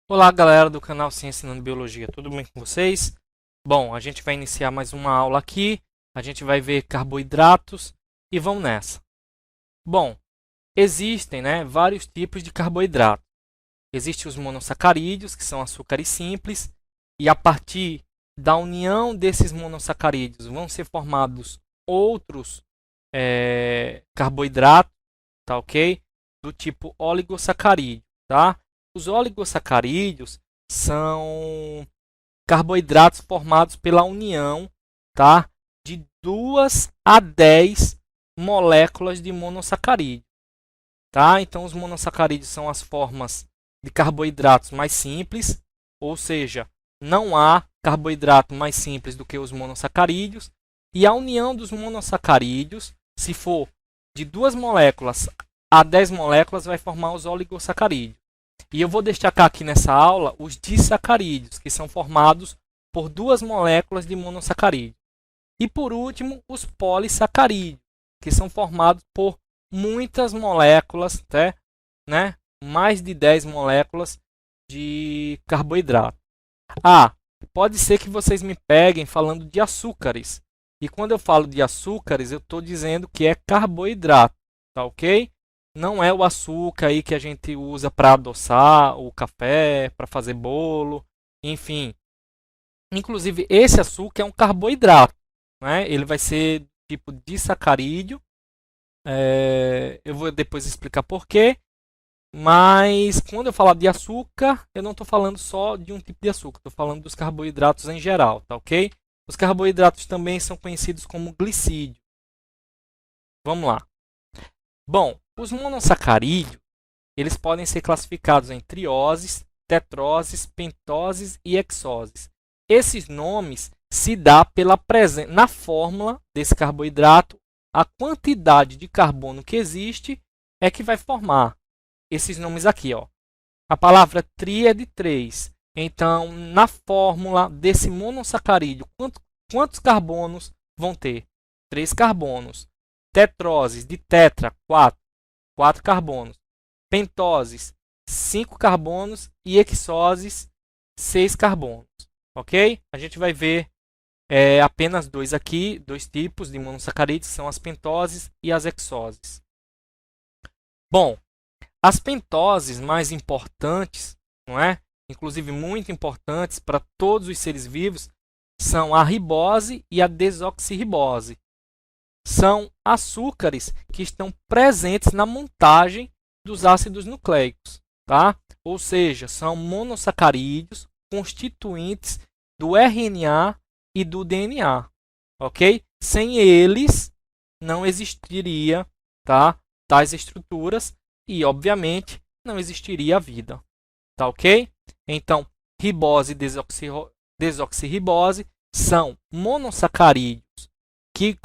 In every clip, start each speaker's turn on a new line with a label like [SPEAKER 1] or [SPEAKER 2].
[SPEAKER 1] Olá, galera do canal Ciência Ensinando Biologia, tudo bem com vocês? Bom, a gente vai iniciar mais uma aula aqui, a gente vai ver carboidratos e vamos nessa. Bom, existem, vários tipos de carboidrato. Existem os monossacarídeos, que são açúcares simples, e a partir da união desses monossacarídeos vão ser formados outros carboidratos, tá ok? Do tipo oligosacarídeo, tá? Os oligosacarídeos são carboidratos formados pela união, tá, de 2 a 10 moléculas de monossacarídeo. Tá? Então, os monossacarídeos são as formas de carboidratos mais simples, ou seja, não há carboidrato mais simples do que os monossacarídeos. E a união dos monossacarídeos, se for de 2 moléculas a 10 moléculas, vai formar os oligosacarídeos. E eu vou destacar aqui nessa aula os disacarídeos, que são formados por 2 moléculas de monossacarídeo. E por último, os polissacarídeos, que são formados por muitas moléculas, mais de 10 moléculas de carboidrato. Pode ser que vocês me peguem falando de açúcares. E quando eu falo de açúcares, eu estou dizendo que é carboidrato, tá ok? Não é o açúcar aí que a gente usa para adoçar o café, para fazer bolo, enfim. Inclusive, esse açúcar é um carboidrato, né? Ele vai ser tipo disacarídeo. Eu vou depois explicar por quê. Mas quando eu falar de açúcar, eu não estou falando só de um tipo de açúcar. Estou falando dos carboidratos em geral, tá ok? Os carboidratos também são conhecidos como glicídio. Vamos lá. Bom, os monossacarídeos, eles podem ser classificados em trioses, tetroses, pentoses e hexoses. Esses nomes se dão pela presença na fórmula desse carboidrato, a quantidade de carbono que existe é que vai formar esses nomes aqui, ó. A palavra tri é de 3. Então, na fórmula desse monossacarídeo, quantos carbonos vão ter? 3 carbonos. Tetroses de tetra, 4 carbonos. Pentoses, 5 carbonos. E hexoses, 6 carbonos. Ok? A gente vai ver apenas 2 aqui, 2 tipos de monossacarídeos, são as pentoses e as hexoses. Bom, as pentoses mais importantes, não é? Inclusive muito importantes para todos os seres vivos, são a ribose e a desoxirribose. São açúcares que estão presentes na montagem dos ácidos nucleicos, tá? Ou seja, são monossacarídeos constituintes do RNA e do DNA, ok? Sem eles não existiria, tá, tais estruturas e, obviamente, não existiria a vida, tá ok? Então, ribose e desoxirribose são monossacarídeos que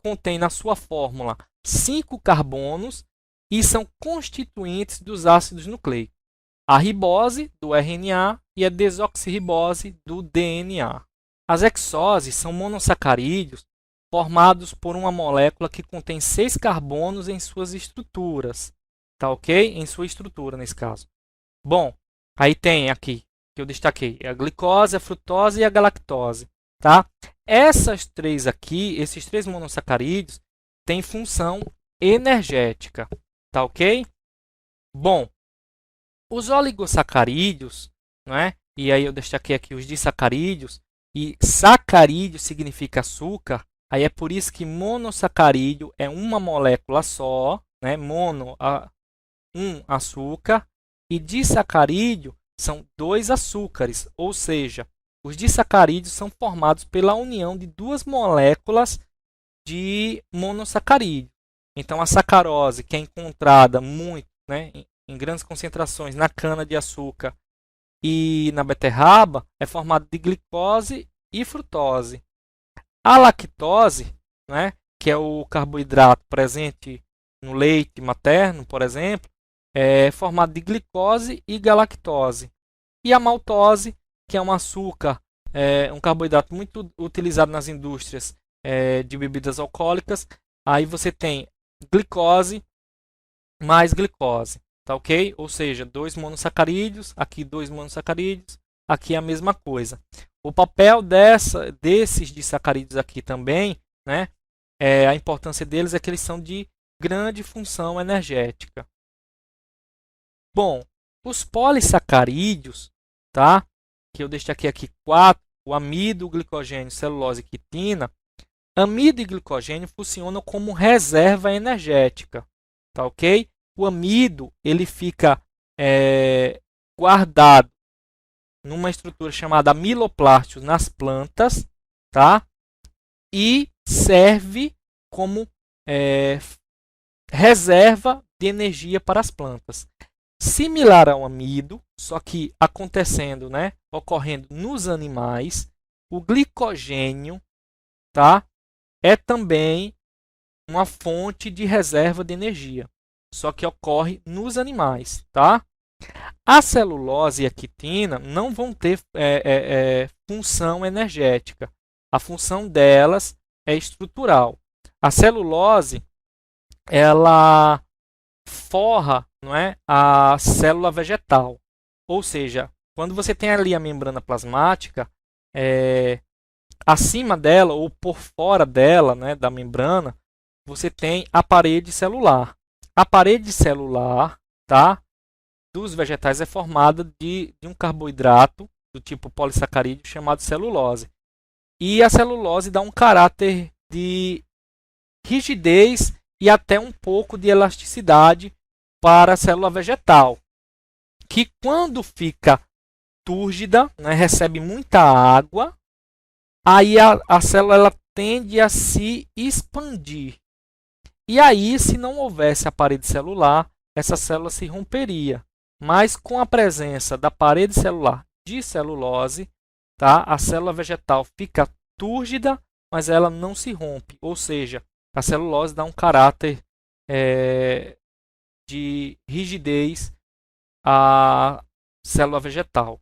[SPEAKER 1] contém na sua fórmula 5 carbonos e são constituintes dos ácidos nucleicos. A ribose do RNA e a desoxirribose do DNA. As hexoses são monossacarídeos formados por uma molécula que contém 6 carbonos em suas estruturas. Tá ok? Em sua estrutura, nesse caso. Bom, aí tem aqui, que eu destaquei, a glicose, a frutose e a galactose. Tá? Essas três aqui, esses 3 monossacarídeos, têm função energética. Tá ok? Bom, os oligosacarídeos, e aí eu destaquei aqui os disacarídeos, e sacarídeo significa açúcar, aí é por isso que monossacarídeo é uma molécula só, um açúcar, e disacarídeo são 2 açúcares, ou seja, os disacarídeos são formados pela união de 2 moléculas de monossacarídeo. Então, a sacarose, que é encontrada muito, em grandes concentrações na cana-de-açúcar e na beterraba, é formada de glicose e frutose. A lactose, que é o carboidrato presente no leite materno, por exemplo, é formada de glicose e galactose. E a maltose, que é um açúcar, um carboidrato muito utilizado nas indústrias de bebidas alcoólicas, aí você tem glicose mais glicose. tá ok? Ou seja, 2 monossacarídeos, aqui 2 monossacarídeos, aqui a mesma coisa. O papel desses disacarídeos aqui também, né, a importância deles é que eles são de grande função energética. Bom, os polissacarídeos, tá, que eu deixei aqui 4, o amido, o glicogênio, celulose e quitina. Amido e glicogênio funcionam como reserva energética, tá ok? O amido ele fica guardado numa estrutura chamada amiloplásticos nas plantas, tá? E serve como reserva de energia para as plantas. Similar ao amido, só que acontecendo, né, ocorrendo nos animais, o glicogênio, tá, é também uma fonte de reserva de energia, só que ocorre nos animais, tá? A celulose e a quitina não vão ter função energética. A função delas é estrutural. A celulose, ela forra, não é, a célula vegetal. Ou seja, quando você tem ali a membrana plasmática, acima dela ou por fora dela, né, da membrana, você tem a parede celular. A parede celular, tá, dos vegetais é formada de um carboidrato do tipo polissacarídeo chamado celulose. E a celulose dá um caráter de rigidez e até um pouco de elasticidade para a célula vegetal, que quando fica túrgida, né, recebe muita água, aí a célula ela tende a se expandir. E aí, se não houvesse a parede celular, essa célula se romperia. Mas com a presença da parede celular de celulose, tá, a célula vegetal fica túrgida, mas ela não se rompe. Ou seja, a celulose dá um caráter de rigidez à célula vegetal.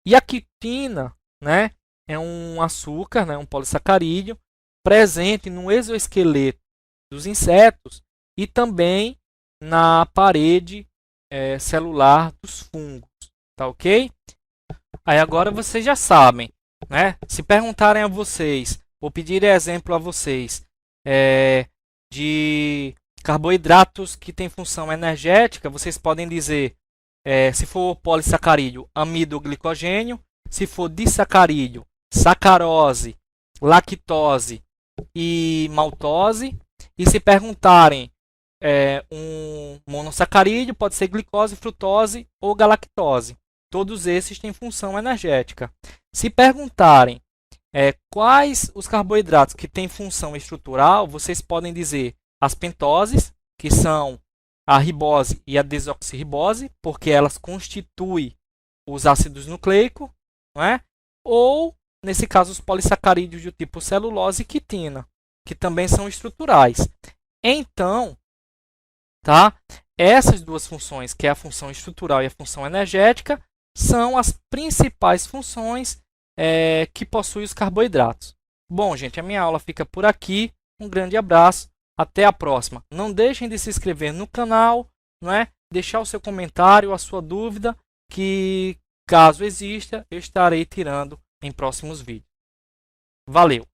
[SPEAKER 1] E a quitina, né, é um açúcar, né, um polissacarídeo, presente no exoesqueleto dos insetos e também na parede celular dos fungos, tá ok? Aí agora vocês já sabem, né? Se perguntarem a vocês, ou pedirem exemplo a vocês de carboidratos que têm função energética, vocês podem dizer, se for polissacarídeo, amido, glicogênio, se for disacarídeo, sacarose, lactose e maltose. E se perguntarem um monossacarídeo, pode ser glicose, frutose ou galactose. Todos esses têm função energética. Se perguntarem quais os carboidratos que têm função estrutural, vocês podem dizer as pentoses, que são a ribose e a desoxirribose, porque elas constituem os ácidos nucleicos, não é? Ou, nesse caso, os polissacarídeos do tipo celulose e quitina, que também são estruturais. Então, tá? Essas duas funções, que é a função estrutural e a função energética, são as principais funções que possuem os carboidratos. Bom, gente, a minha aula fica por aqui. Um grande abraço. Até a próxima. Não deixem de se inscrever no canal, não é? Deixar o seu comentário, a sua dúvida, que caso exista, eu estarei tirando em próximos vídeos. Valeu!